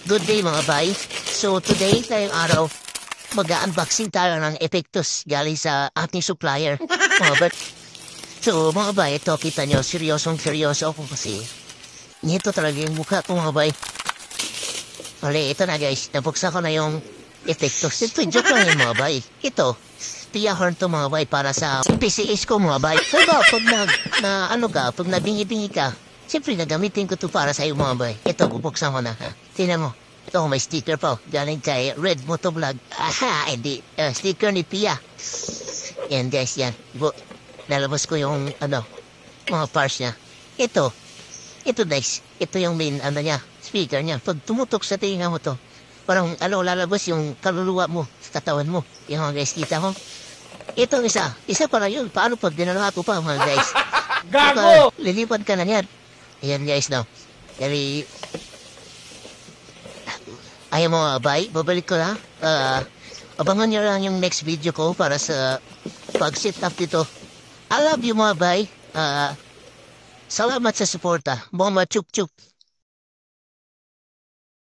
Good day mga bay. So today tayong araw, mag-unboxing tayo ng epektos galing sa ating supplier. Mga bay. So mga bay, ito kita nyo, seryoso ako kasi. Nito talaga yung mukha ko mga bay. Uli, ito na guys, nabuksan ko na yung epektos. Ito, joke lang yung mga bay. Ito, Pia horn to mga bay para sa PCS ko mga bay. Diba, pag nabingi-bingi ka, siyempre nagamitin ko to para sa iyo mga bay. Ito, bubuksan ko na ha. Tingnan mo. Ito, may sticker pa. Galing kay Red Motovlog. Aha, hindi. Sticker ni Pia. Yan guys, yan. Nalabas ko yung, mga parts niya. Ito guys. Ito yung main, speaker niya. Pag tumutok sa tinga mo to, parang, lalabas yung kaluluwa mo sa katawan mo. Yung mga guys, kita mo? Itong isa para yun. Paano pag dinala ko pa mga guys? Gago! Lilipad ka na yan. Ayan guys, no. Jadi, ayaw mo bay, babalik ko na. Abangan nyo lang yung next video ko para sa pag-sit up dito. I love you mga bay. Salamat sa suporta. Bomba chuk chuk.